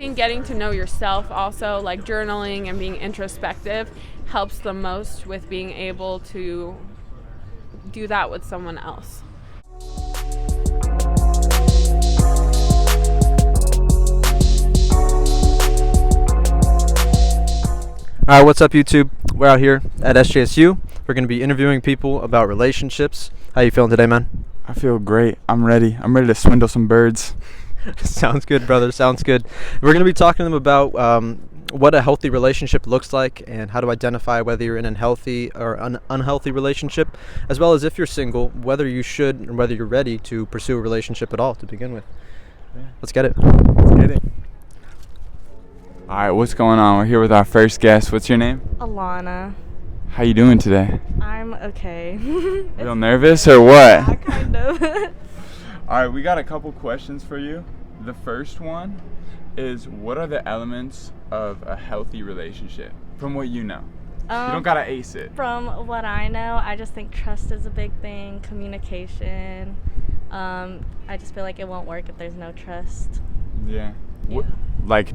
I think getting to know yourself also, like journaling and being introspective, helps the most with being able to do that with someone else. All right, what's up, YouTube? We're out here at SJSU. We're going to be interviewing people about relationships. How you feeling today, man? I feel great. I'm ready to swindle some birds. Sounds good, brother. Sounds good. We're going to be talking to them about what a healthy relationship looks like and how to identify whether you're in a healthy or unhealthy relationship, as well as if you're single, whether you should or whether you're ready to pursue a relationship at all to begin with. Yeah. Let's get it. All right, what's going on? We're here with our first guest. What's your name? Alana. How you doing today? I'm okay. Feel nervous or what? Yeah, kind of. All right, we got a couple questions for you. The first one is, what are the elements of a healthy relationship from what you know? You don't gotta ace it. From what I know, I just think trust is a big thing, communication. I just feel like it won't work if there's no trust. Yeah.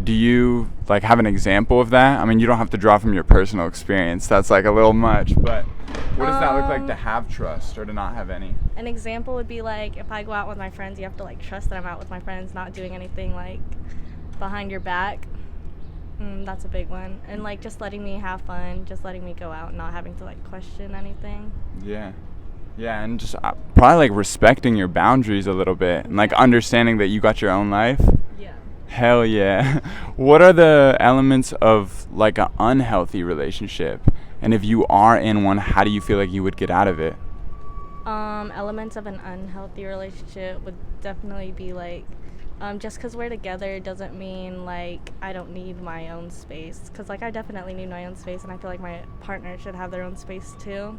Do you have an example of that? I mean, you don't have to draw from your personal experience. That's a little much, but what does that look like to have trust or to not have any? An example would be if I go out with my friends, you have to trust that I'm out with my friends, not doing anything behind your back. That's a big one. And just letting me have fun, just letting me go out, not having to question anything. Yeah. Yeah, and just probably respecting your boundaries a little bit and understanding that you got your own life. Yeah. Hell yeah. What are the elements of an unhealthy relationship? And if you are in one, how do you feel like you would get out of it? Elements of an unhealthy relationship would definitely be just because we're together doesn't mean I don't need my own space. Because I definitely need my own space, and I feel like my partner should have their own space too.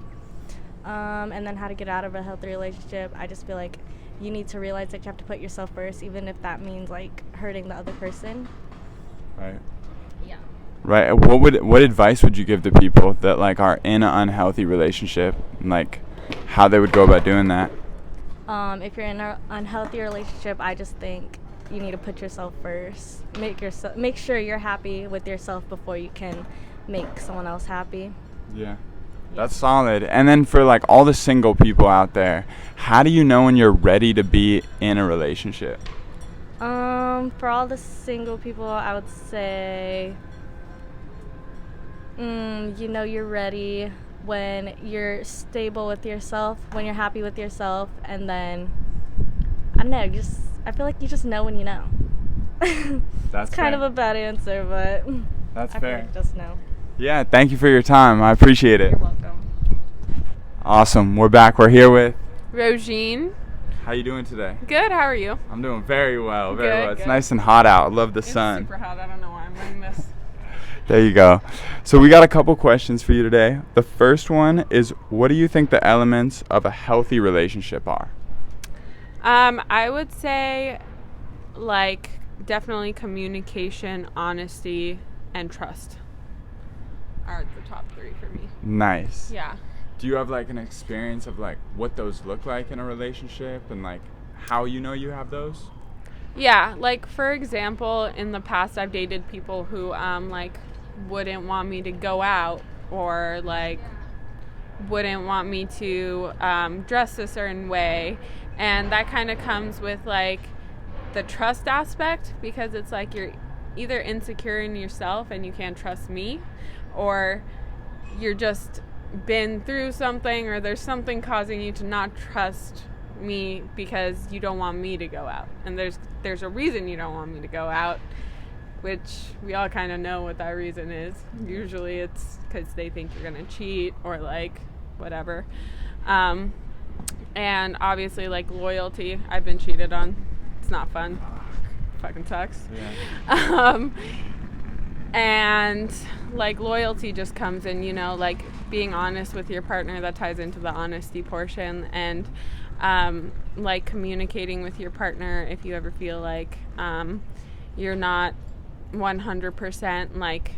And then how to get out of a healthy relationship, I just feel like you need to realize that you have to put yourself first, even if that means hurting the other person. Right. Yeah. Right. What advice would you give to people that are in an unhealthy relationship, and how they would go about doing that? If you're in an unhealthy relationship, I just think you need to put yourself first. Make sure you're happy with yourself before you can make someone else happy. Yeah. That's solid. And then for all the single people out there, how do you know when you're ready to be in a relationship? For all the single people, I would say, you're ready when you're stable with yourself, when you're happy with yourself, and then, I don't know, I feel like you just know when you know. That's kind of a bad answer, but that's I fair. feel like just know. Yeah, thank you for your time. I appreciate it. You're welcome. Awesome. We're back. We're here with Rogene. How you doing today? Good, how are you? I'm doing very well. Very Good, well. It's good. nice and hot out. I love the sun. It's super hot, I don't know why I'm wearing this. There you go. So we got a couple questions for you today. The first one is, what do you think the elements of a healthy relationship are? I would say definitely communication, honesty, and trust are the top three for me. Nice. Yeah. Do you have an experience of what those look like in a relationship and how you know you have those? Yeah, for example, in the past I've dated people who wouldn't want me to go out or wouldn't want me to dress a certain way, and that kind of comes with the trust aspect, because it's you're either insecure in yourself and you can't trust me, or you're just been through something, or there's something causing you to not trust me because you don't want me to go out, and there's a reason you don't want me to go out, which we all kind of know what that reason is. Usually it's because they think you're gonna cheat or whatever, and obviously loyalty. I've been cheated on. It's not fun. Fucking sucks. Yeah. And loyalty just comes in, being honest with your partner. That ties into the honesty portion, and communicating with your partner if you ever feel you're not 100%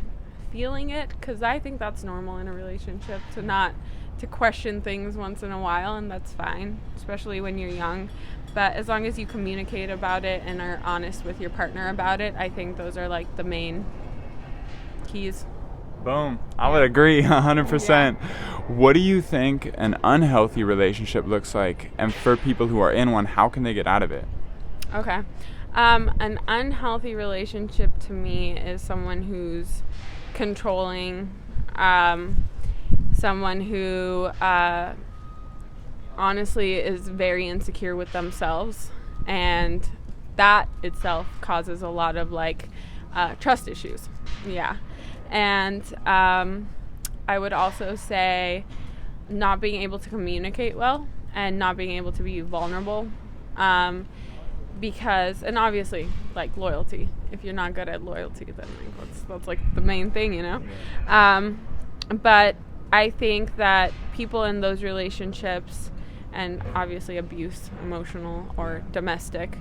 feeling it, because I think that's normal in a relationship, to not to question things once in a while, and that's fine, especially when you're young. But as long as you communicate about it and are honest with your partner about it, I think those are like the main keys. Boom. I would agree 100%. Yeah. What do you think an unhealthy relationship looks like? And for people who are in one, how can they get out of it? Okay. An unhealthy relationship to me is someone who's controlling, someone who honestly is very insecure with themselves, and that itself causes a lot of like trust issues. Yeah. And I would also say not being able to communicate well and not being able to be vulnerable, because, and obviously like loyalty. If you're not good at loyalty, then like that's like the main thing, you know. But I think that people in those relationships, and obviously abuse, emotional or domestic,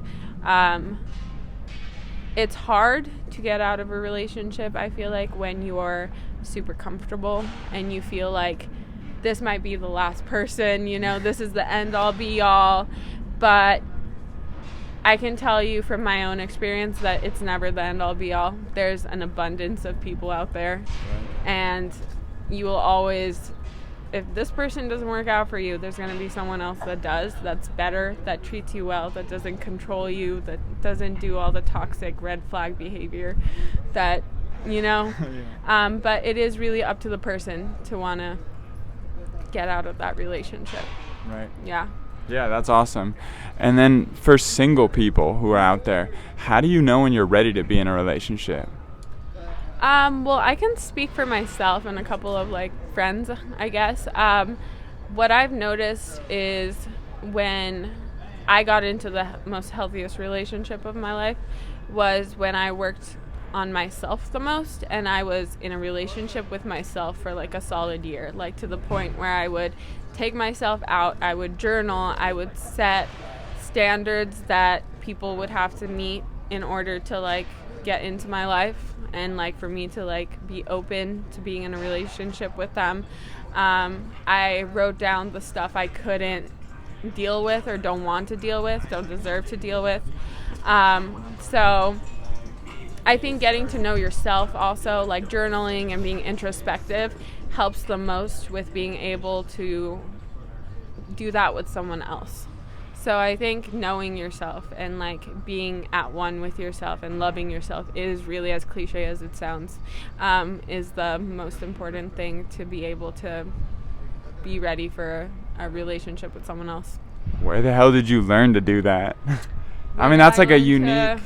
it's hard to get out of a relationship, I feel like, when you're super comfortable and you feel like this might be the last person, you know, this is the end all be all. But I can tell you from my own experience that it's never the end all be all. There's an abundance of people out there, and you will always, if this person doesn't work out for you, there's going to be someone else that does, that's better, that treats you well, that doesn't control you, that doesn't do all the toxic red flag behavior that, you know. But it is really up to the person to want to get out of that relationship. Right. Yeah. Yeah, that's awesome. And then for single people who are out there, how do you know when you're ready to be in a relationship? Well, I can speak for myself and a couple of like friends, I guess. What I've noticed is when I got into the most healthiest relationship of my life was when I worked on myself the most, and I was in a relationship with myself for like a solid year, like to the point where I would take myself out, I would journal, I would set standards that people would have to meet in order to like get into my life and like for me to like be open to being in a relationship with them. I wrote down the stuff I couldn't deal with or don't want to deal with, don't deserve to deal with. So I think getting to know yourself also, like journaling and being introspective, helps the most with being able to do that with someone else. So I think knowing yourself and like being at one with yourself and loving yourself is really, as cliche as it sounds, is the most important thing to be able to be ready for a relationship with someone else. Where the hell did you learn to do that? I mean, that's like a unique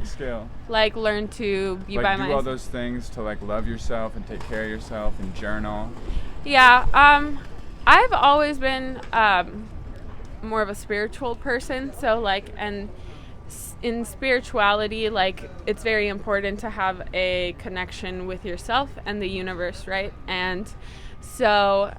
skill. Like learn to be like by do myself. all those things to like love yourself and take care of yourself and journal. Yeah, I've always been more of a spiritual person, so like, and in spirituality, like it's very important to have a connection with yourself and the universe, right? And so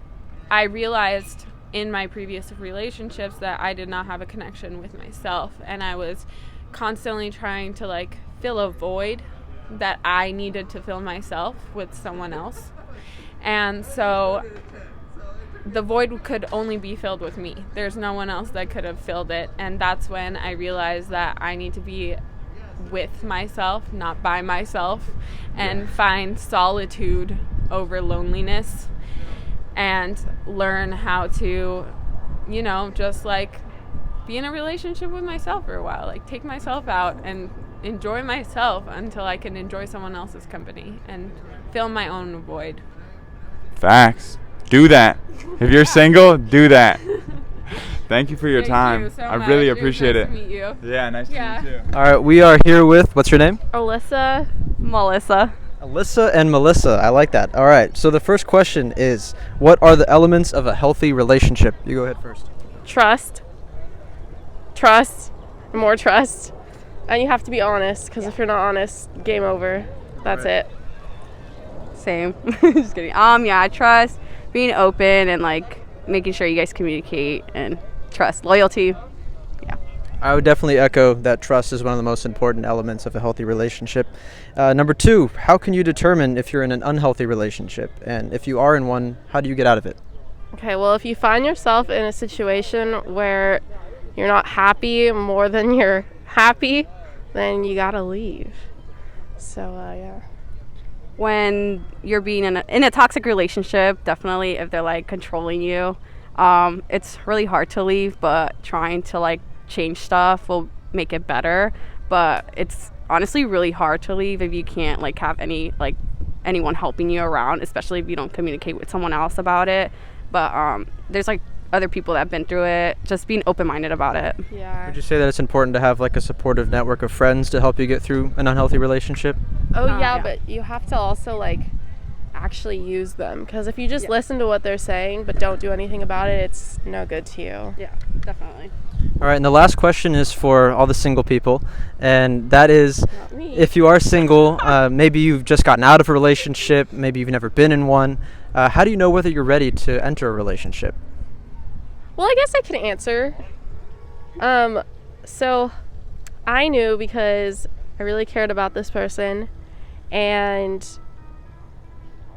I realized in my previous relationships that I did not have a connection with myself, and I was constantly trying to like fill a void that I needed to fill myself with someone else. And so the void could only be filled with me. There's no one else that could have filled it. And that's when I realized that I need to be with myself, not by myself, and find solitude over loneliness and learn how to, you know, just like be in a relationship with myself for a while, like take myself out and enjoy myself until I can enjoy someone else's company and fill my own void. Facts. Do that. If you're single, do that. Thank you for your time. You so I much. really It was appreciate nice it. to meet you. Yeah, nice to meet you. All right, we are here with, what's your name? Alyssa Melissa. Alyssa and Melissa. I like that. All right, so the first question is, what are the elements of a healthy relationship? You go ahead first. Trust, more trust, and you have to be honest, because if you're not honest, game over. That's Right. it. Same. Just kidding. Yeah, trust, being open, and like making sure you guys communicate, and trust, loyalty. Yeah. I would definitely echo that trust is one of the most important elements of a healthy relationship. Number two, how can you determine if you're in an unhealthy relationship? And if you are in one, how do you get out of it? Okay, well, if you find yourself in a situation where you're not happy more than you're happy, then you gotta leave. So, yeah. When you're being in a toxic relationship, definitely if they're like controlling you, it's really hard to leave, but trying to like change stuff will make it better. But it's honestly really hard to leave if you can't like have anyone helping you around, especially if you don't communicate with someone else about it. But there's like other people that have been through it, just being open-minded about it. Yeah. Would you say that it's important to have like a supportive network of friends to help you get through an unhealthy relationship? Oh, yeah, yeah. but you have to also, like, actually use them. Because if you just listen to what they're saying but don't do anything about it, it's no good to you. Yeah, definitely. All right, and the last question is for all the single people, and that is, Not me. if you are single, maybe you've just gotten out of a relationship, maybe you've never been in one, how do you know whether you're ready to enter a relationship? Well, I guess I can answer. So I knew because I really cared about this person, and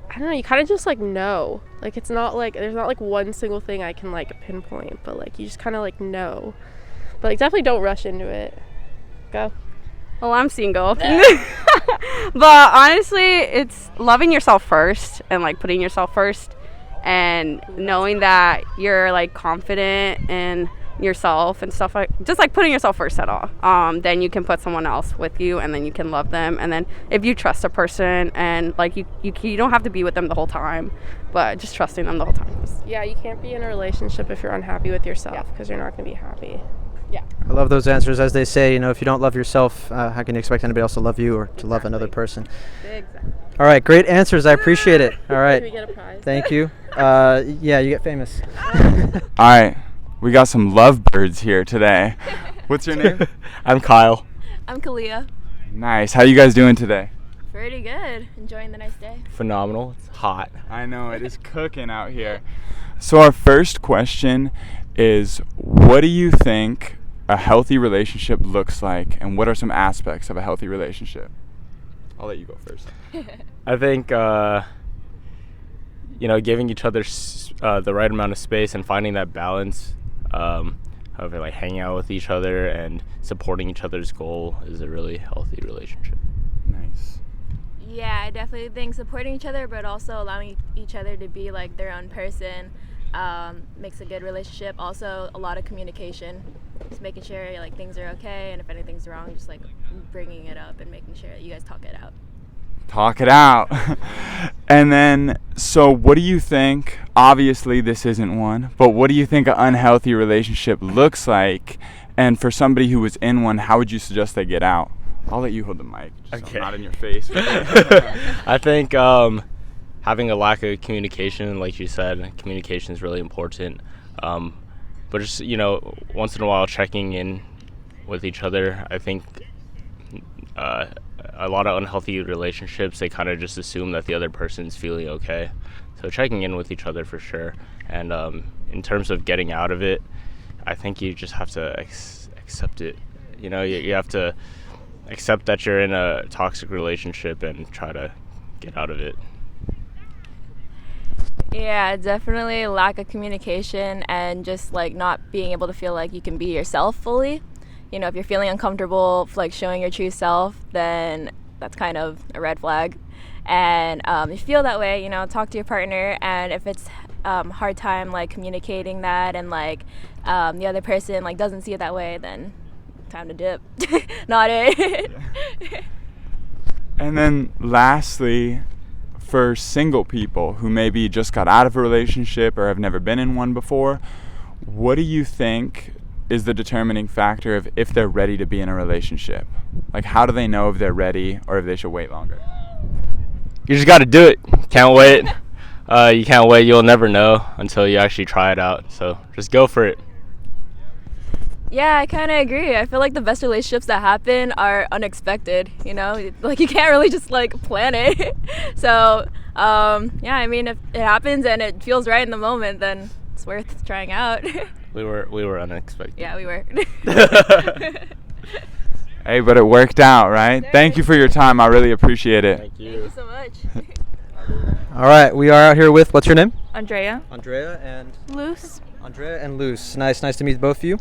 I don't know, you kind of just like know. Like, it's not like there's not like one single thing I can like pinpoint, but like you just kind of like know. But like definitely don't rush into it. Go. Well, I'm single. But honestly, it's loving yourself first and like putting yourself first and knowing that you're like confident in yourself and stuff, like just like putting yourself first at all. Then you can put someone else with you, and then you can love them. And then if you trust a person, and like you don't have to be with them the whole time, but just trusting them the whole time. Yeah, you can't be in a relationship if you're unhappy with yourself, because you're not going to be happy. I love those answers. As they say, if you don't love yourself, how can you expect anybody else to love you or to love another person? Exactly. All right, great answers. I appreciate it. All right. Maybe we get a prize. Thank you. Yeah, you get famous. All right, we got some lovebirds here today. What's your name? I'm Kyle. I'm Kalia. Nice. How you guys doing today? Pretty good. Enjoying the nice day. Phenomenal. It's hot. I know, it is cooking out here. So our first question is, what do you think a healthy relationship looks like, and what are some aspects of a healthy relationship? I'll let you go first. I think, giving each other the right amount of space and finding that balance of like hanging out with each other and supporting each other's goal is a really healthy relationship. Nice. Yeah, I definitely think supporting each other, but also allowing each other to be like their own person makes a good relationship. Also, a lot of communication, just making sure like things are okay, and if anything's wrong, just like bringing it up and making sure that you guys talk it out. Talk it out. And then, so what do you think, obviously this isn't one, but what do you think an unhealthy relationship looks like? And for somebody who was in one, how would you suggest they get out? I'll let you hold the mic, just so Okay. I'm not in your face. I think having a lack of communication, like you said, communication is really important. But just, once in a while checking in with each other. I think a lot of unhealthy relationships, they kind of just assume that the other person's feeling okay. So checking in with each other for sure. And in terms of getting out of it, I think you just have to accept it. You have to accept that you're in a toxic relationship and try to get out of it. Yeah, definitely lack of communication and just like not being able to feel like you can be yourself fully. If you're feeling uncomfortable like showing your true self, then that's kind of a red flag. And if you feel that way, talk to your partner. And if it's hard time like communicating that, and like the other person like doesn't see it that way, then time to dip. Not it. Yeah. And then lastly, for single people who maybe just got out of a relationship or have never been in one before, what do you think is the determining factor of if they're ready to be in a relationship? Like, how do they know if they're ready or if they should wait longer? You just got to do it. Can't wait. You can't wait. You'll never know until you actually try it out. So just go for it. Yeah, I kind of agree. I feel like the best relationships that happen are unexpected, Like, you can't really just, like, plan it. So, yeah, I mean, if it happens and it feels right in the moment, then it's worth trying out. We were unexpected. Yeah, we were. Hey, but it worked out, right? Thank you for your time. I really appreciate it. Thank you. Thank you so much. All right, we are out here with, what's your name? Andrea. Andrea and Luz. Andrea and Luz. Nice to meet both of you.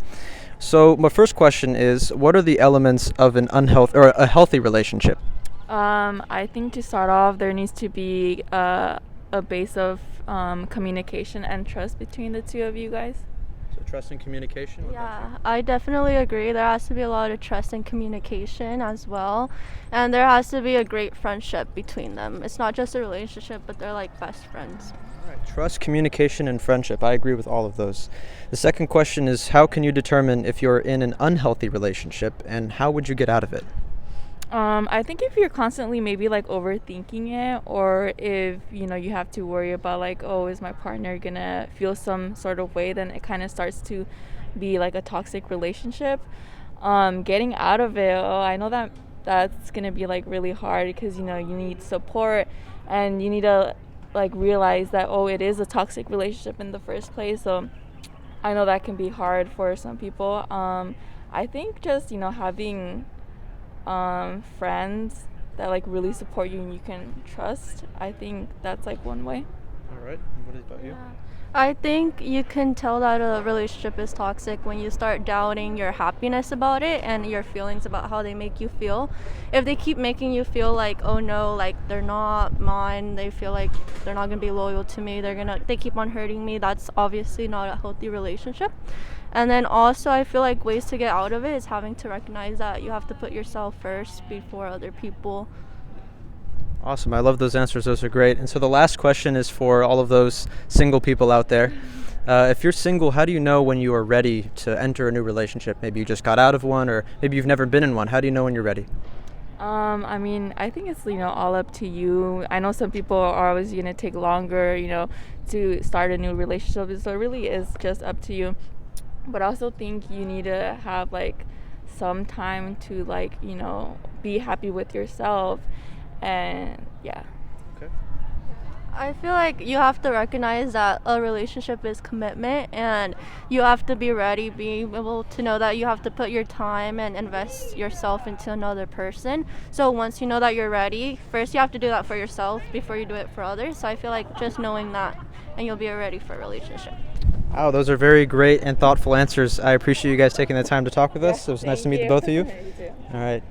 So my first question is, what are the elements of an unhealthy or a healthy relationship? I think to start off, there needs to be a base of communication and trust between the two of you guys. So trust and communication. Yeah, I definitely agree. There has to be a lot of trust and communication as well. And there has to be a great friendship between them. It's not just a relationship, but they're like best friends. All right. Trust, communication, and friendship. I agree with all of those. The second question is, how can you determine if you're in an unhealthy relationship, and how would you get out of it? I think if you're constantly maybe like overthinking it, or if you have to worry about like, oh, is my partner gonna feel some sort of way, then it kind of starts to be like a toxic relationship. Getting out of it, I know that's gonna be like really hard, because you need support, and you need to like realize that, oh, it is a toxic relationship in the first place. So I know that can be hard for some people. I think just having friends that like really support you and you can trust, I think that's like one way. All right. What about you? I think you can tell that a relationship is toxic when you start doubting your happiness about it and your feelings about how they make you feel. If they keep making you feel like, oh no, like they're not mine, they feel like they're not gonna be loyal to me, they keep on hurting me, that's obviously not a healthy relationship. And then also I feel like ways to get out of it is having to recognize that you have to put yourself first before other people. Awesome. I love those answers. Those are great. And so the last question is for all of those single people out there. If you're single, how do you know when you are ready to enter a new relationship? Maybe you just got out of one, or maybe you've never been in one. How do you know when you're ready? I mean, I think it's all up to you. I know some people are always gonna take longer, to start a new relationship. So it really is just up to you. But I also think you need to have like some time to like be happy with yourself, and yeah. Okay. I feel like you have to recognize that a relationship is commitment, and you have to be ready, be able to know that you have to put your time and invest yourself into another person. So once you know that you're ready, first you have to do that for yourself before you do it for others. So I feel like just knowing that, and you'll be ready for a relationship. Wow, those are very great and thoughtful answers. I appreciate you guys taking the time to talk with us. It was nice to meet the both of you. You too. All right.